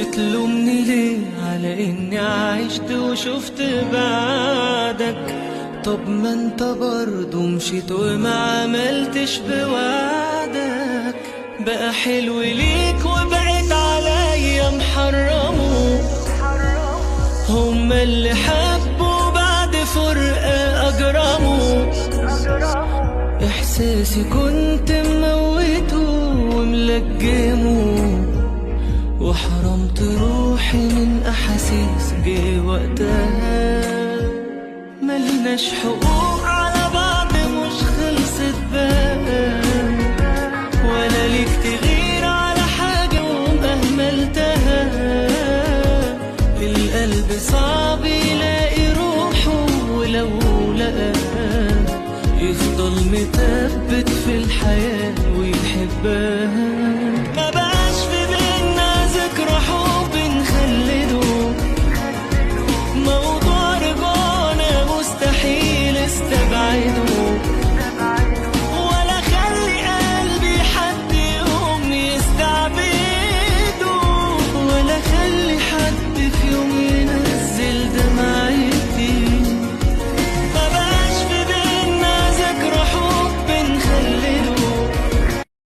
بتلومني ليه على اني عشت وشفت بعدك؟ طب ما انت برضو مشيت وما عملتش بوعدك. بقى حلو ليك وبعد عليا محرمه، هما اللي حبوا بعد فرقة أجرموا. إحساسي كنت مموته وملجمه، وحرمت روحي من أحاسيس جه وقتها. ملناش حقوق على بعض، مش خلصت بقى، ولا ليك تغير على حاجة ومهملتها. القلب صعب يلاقي روحه، ولو لقاها يفضل متثبت في الحياة ويحبها.